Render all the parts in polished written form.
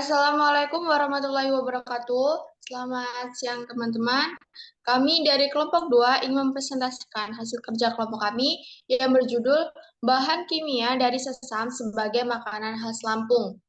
Assalamualaikum warahmatullahi wabarakatuh. Selamat siang teman-teman. Kami dari kelompok 2 ingin mempresentasikan hasil kerja kelompok kami yang berjudul Bahan Kimia dari Sesam sebagai Makanan Khas Lampung.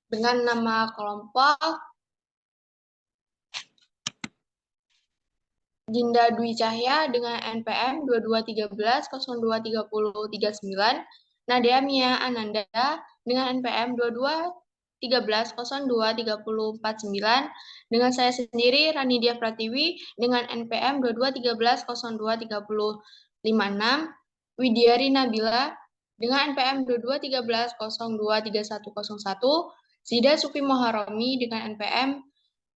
Dengan nama kelompok Dinda Dwi Cahya dengan NPM 2213023039, Nadia Mia Ananda dengan NPM 2213023049, dengan saya sendiri Ranidia Pratiwi dengan NPM 2213023056, Widiari Nabila dengan NPM 2213023101, Zida Sufi Moharomi dengan NPM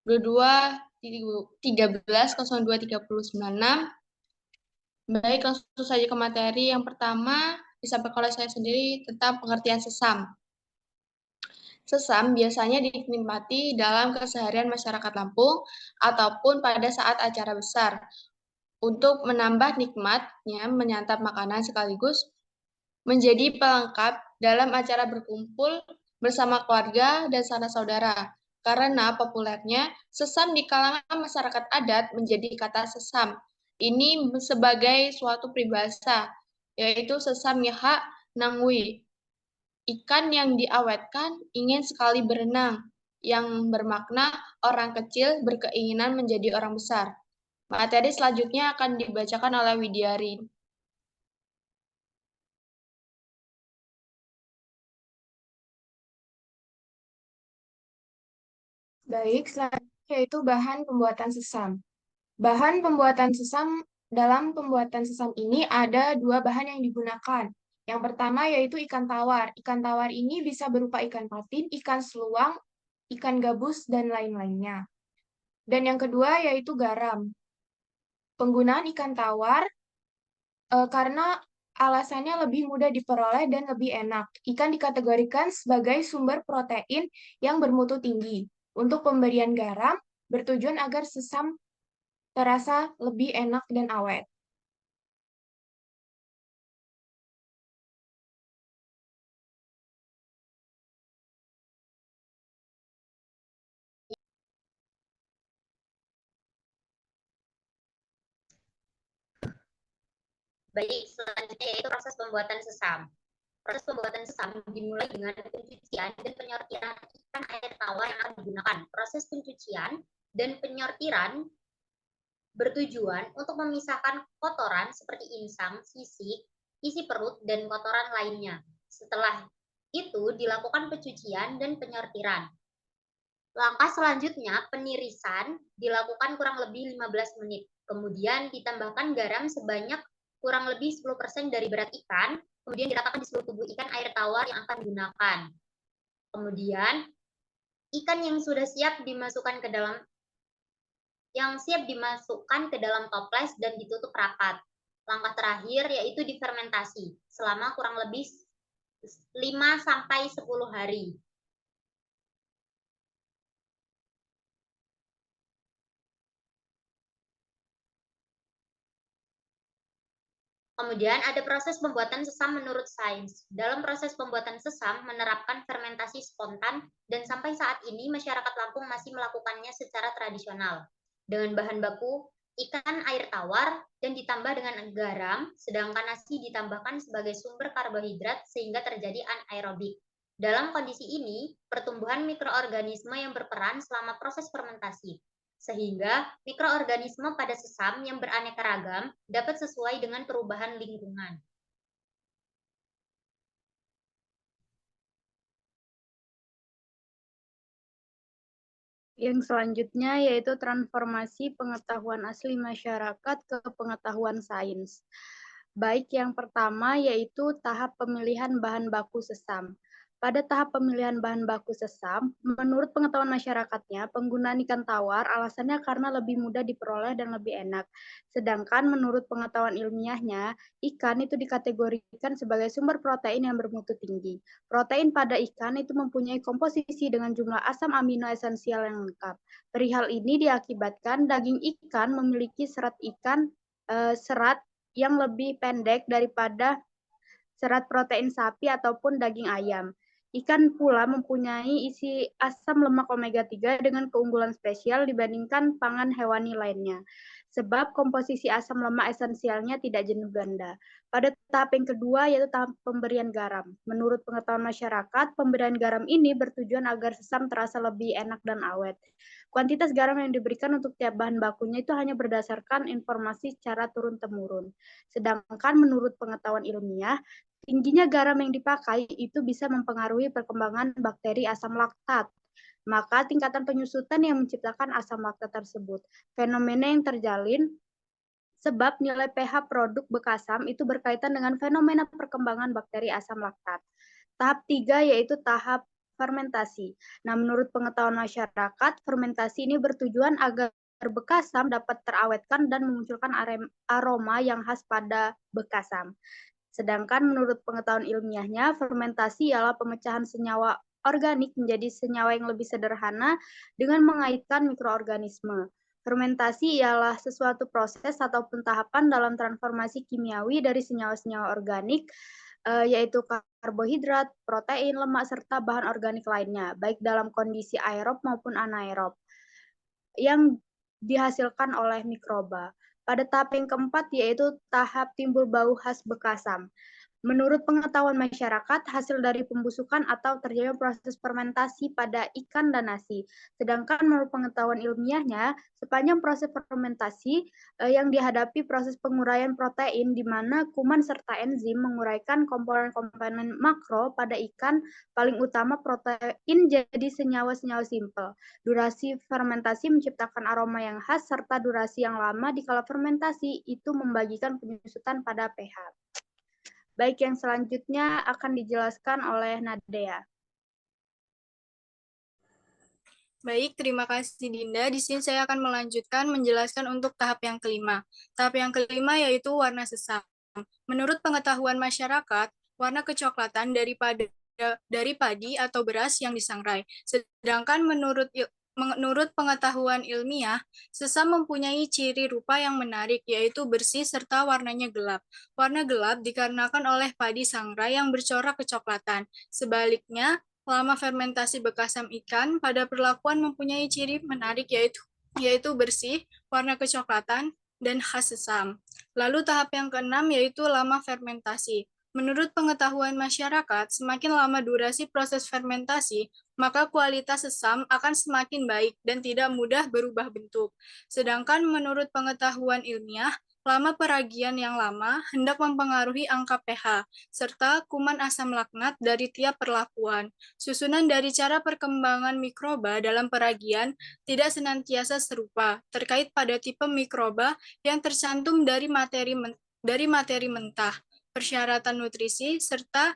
2213023096. Baik, langsung saja ke materi. Yang pertama disampaikan oleh saya sendiri tentang pengertian sesam. Sesam biasanya dinikmati dalam keseharian masyarakat Lampung ataupun pada saat acara besar. Untuk menambah nikmatnya menyantap makanan sekaligus menjadi pelengkap dalam acara berkumpul bersama keluarga dan sanak saudara. Karena populernya, sesam di kalangan masyarakat adat menjadi kata sesam. Ini sebagai suatu peribahasa, yaitu sesam yaha nangwi. Ikan yang diawetkan ingin sekali berenang, yang bermakna orang kecil berkeinginan menjadi orang besar. Materi selanjutnya akan dibacakan oleh Widiari. Baik, selanjutnya yaitu bahan pembuatan sesam. Bahan pembuatan sesam, dalam pembuatan sesam ini ada dua bahan yang digunakan. Yang pertama yaitu ikan tawar. Ikan tawar ini bisa berupa ikan patin, ikan seluang, ikan gabus, dan lain-lainnya. Dan yang kedua yaitu garam. Penggunaan ikan tawar karena alasannya lebih mudah diperoleh dan lebih enak. Ikan dikategorikan sebagai sumber protein yang bermutu tinggi. Untuk pemberian garam, bertujuan agar sesam terasa lebih enak dan awet. Baik, selanjutnya yaitu proses pembuatan sesam. Proses pembuatan sesam dimulai dengan pencucian dan penyortiran ikan air tawar yang akan digunakan. Proses pencucian dan penyortiran bertujuan untuk memisahkan kotoran seperti insang, sisik, isi perut, dan kotoran lainnya. Setelah itu dilakukan pencucian dan penyortiran. Langkah selanjutnya, penirisan dilakukan kurang lebih 15 menit. Kemudian ditambahkan garam sebanyak kurang lebih 10% dari berat ikan, kemudian diratakan di seluruh tubuh ikan air tawar yang akan digunakan. Kemudian, ikan yang sudah siap dimasukkan ke dalam toples dan ditutup rapat. Langkah terakhir yaitu difermentasi selama kurang lebih 5-10 hari. Kemudian ada proses pembuatan sesam menurut sains. Dalam proses pembuatan sesam menerapkan fermentasi spontan dan sampai saat ini masyarakat Lampung masih melakukannya secara tradisional. Dengan bahan baku ikan air tawar dan ditambah dengan garam, sedangkan nasi ditambahkan sebagai sumber karbohidrat sehingga terjadi anaerobik. Dalam kondisi ini, pertumbuhan mikroorganisme yang berperan selama proses fermentasi, sehingga mikroorganisme pada sesam yang beraneka ragam dapat sesuai dengan perubahan lingkungan. Yang selanjutnya yaitu transformasi pengetahuan asli masyarakat ke pengetahuan sains. Baik, yang pertama yaitu tahap pemilihan bahan baku sesam. Pada tahap pemilihan bahan baku sesam, menurut pengetahuan masyarakatnya, penggunaan ikan tawar alasannya karena lebih mudah diperoleh dan lebih enak. Sedangkan menurut pengetahuan ilmiahnya, ikan itu dikategorikan sebagai sumber protein yang bermutu tinggi. Protein pada ikan itu mempunyai komposisi dengan jumlah asam amino esensial yang lengkap. Perihal ini diakibatkan daging ikan memiliki serat yang lebih pendek daripada serat protein sapi ataupun daging ayam. Ikan pula mempunyai isi asam lemak omega 3 dengan keunggulan spesial dibandingkan pangan hewani lainnya. Sebab komposisi asam lemak esensialnya tidak jenuh ganda. Pada tahap yang kedua yaitu tahap pemberian garam. Menurut pengetahuan masyarakat, pemberian garam ini bertujuan agar sesam terasa lebih enak dan awet. Kuantitas garam yang diberikan untuk tiap bahan bakunya itu hanya berdasarkan informasi secara turun-temurun. Sedangkan menurut pengetahuan ilmiah, tingginya garam yang dipakai itu bisa mempengaruhi perkembangan bakteri asam laktat. Maka tingkatan penyusutan yang menciptakan asam laktat tersebut. Fenomena yang terjalin sebab nilai pH produk bekasam itu berkaitan dengan fenomena perkembangan bakteri asam laktat. Tahap 3 yaitu tahap fermentasi. Nah, menurut pengetahuan masyarakat, fermentasi ini bertujuan agar bekasam dapat terawetkan dan memunculkan aroma yang khas pada bekasam. Sedangkan menurut pengetahuan ilmiahnya, fermentasi ialah pemecahan senyawa organik menjadi senyawa yang lebih sederhana dengan mengaitkan mikroorganisme. Fermentasi ialah sesuatu proses ataupun tahapan dalam transformasi kimiawi dari senyawa-senyawa organik yaitu karbohidrat, protein, lemak, serta bahan organik lainnya, baik dalam kondisi aerob maupun anaerob, yang dihasilkan oleh mikroba. Pada tahap yang keempat, yaitu tahap timbul bau khas bekasam. Menurut pengetahuan masyarakat, hasil dari pembusukan atau terjadinya proses fermentasi pada ikan dan nasi. Sedangkan menurut pengetahuan ilmiahnya, sepanjang proses fermentasi yang dihadapi proses penguraian protein di mana kuman serta enzim menguraikan komponen-komponen makro pada ikan, paling utama protein jadi senyawa-senyawa simpel. Durasi fermentasi menciptakan aroma yang khas serta durasi yang lama dikala fermentasi itu membagikan penyusutan pada pH. Baik, yang selanjutnya akan dijelaskan oleh Nadea. Baik, terima kasih Dinda. Di sini saya akan melanjutkan menjelaskan untuk tahap yang kelima. Tahap yang kelima yaitu warna sesam. Menurut pengetahuan masyarakat, warna kecoklatan dari padi atau beras yang disangrai. Sedangkan menurut pengetahuan ilmiah, sesam mempunyai ciri rupa yang menarik, yaitu bersih serta warnanya gelap. Warna gelap dikarenakan oleh padi sangrai yang bercorak kecoklatan. Sebaliknya, lama fermentasi bekasam ikan pada perlakuan mempunyai ciri menarik yaitu bersih, warna kecoklatan, dan khas sesam. Lalu tahap yang keenam yaitu lama fermentasi. Menurut pengetahuan masyarakat, semakin lama durasi proses fermentasi, maka kualitas sesam akan semakin baik dan tidak mudah berubah bentuk. Sedangkan menurut pengetahuan ilmiah, lama peragian yang lama hendak mempengaruhi angka pH, serta kuman asam laknat dari tiap perlakuan. Susunan dari cara perkembangan mikroba dalam peragian tidak senantiasa serupa, terkait pada tipe mikroba yang tercantum dari materi mentah, persyaratan nutrisi, serta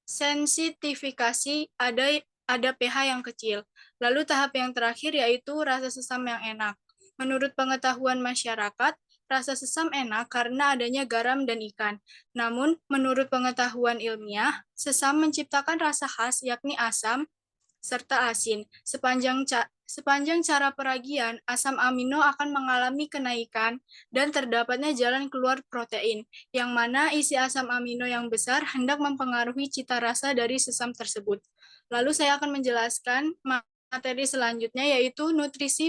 sensitifikasi ada pH yang kecil. Lalu tahap yang terakhir yaitu rasa sesam yang enak. Menurut pengetahuan masyarakat, rasa sesam enak karena adanya garam dan ikan. Namun, menurut pengetahuan ilmiah, sesam menciptakan rasa khas yakni asam serta asin. Sepanjang cara peragian, asam amino akan mengalami kenaikan dan terdapatnya jalan keluar protein, yang mana isi asam amino yang besar hendak mempengaruhi cita rasa dari sesam tersebut. Lalu saya akan menjelaskan materi selanjutnya yaitu nutrisi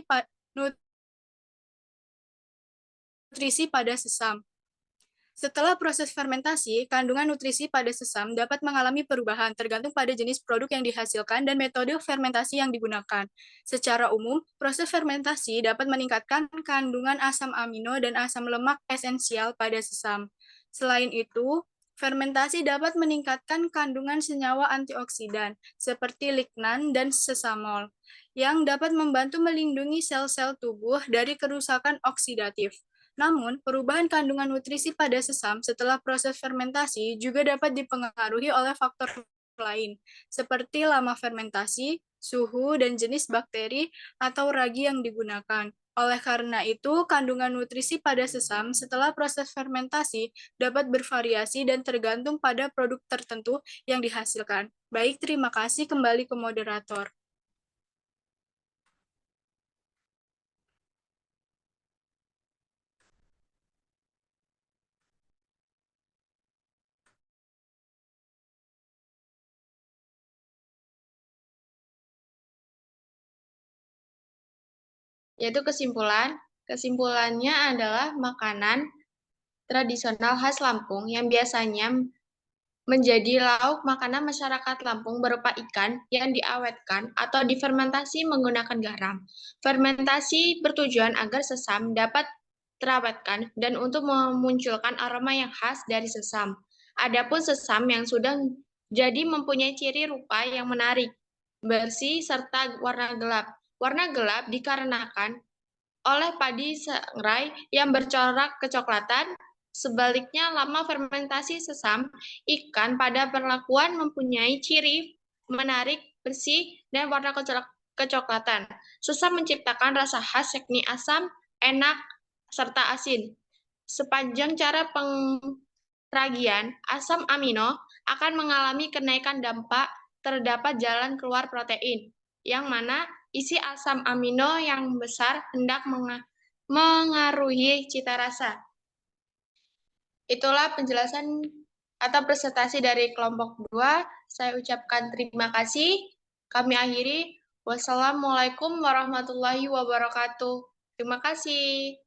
pada sesam. Setelah proses fermentasi, kandungan nutrisi pada sesam dapat mengalami perubahan tergantung pada jenis produk yang dihasilkan dan metode fermentasi yang digunakan. Secara umum, proses fermentasi dapat meningkatkan kandungan asam amino dan asam lemak esensial pada sesam. Selain itu, fermentasi dapat meningkatkan kandungan senyawa antioksidan seperti lignan dan sesamol yang dapat membantu melindungi sel-sel tubuh dari kerusakan oksidatif. Namun, perubahan kandungan nutrisi pada sesam setelah proses fermentasi juga dapat dipengaruhi oleh faktor lain, seperti lama fermentasi, suhu, dan jenis bakteri atau ragi yang digunakan. Oleh karena itu, kandungan nutrisi pada sesam setelah proses fermentasi dapat bervariasi dan tergantung pada produk tertentu yang dihasilkan. Baik, terima kasih. Kembali ke moderator. yaitu kesimpulan. Kesimpulannya adalah makanan tradisional khas Lampung yang biasanya menjadi lauk makanan masyarakat Lampung berupa ikan yang diawetkan atau difermentasi menggunakan garam. Fermentasi bertujuan agar sesam dapat terawetkan dan untuk memunculkan aroma yang khas dari sesam. Adapun sesam yang sudah jadi mempunyai ciri rupa yang menarik, bersih, serta warna gelap. Warna gelap dikarenakan oleh padi sangrai yang bercorak kecoklatan. Sebaliknya, lama fermentasi sesam ikan pada perlakuan mempunyai ciri menarik, bersih, dan warna kecoklatan. Sesam menciptakan rasa khas yakni asam, enak, serta asin. Sepanjang cara peragian, asam amino akan mengalami kenaikan dampak terdapat jalan keluar protein, yang mana isi asam amino yang besar hendak mengaruhi cita rasa. Itulah penjelasan atau presentasi dari kelompok 2. Saya ucapkan terima kasih. Kami akhiri. Wassalamualaikum warahmatullahi wabarakatuh. Terima kasih.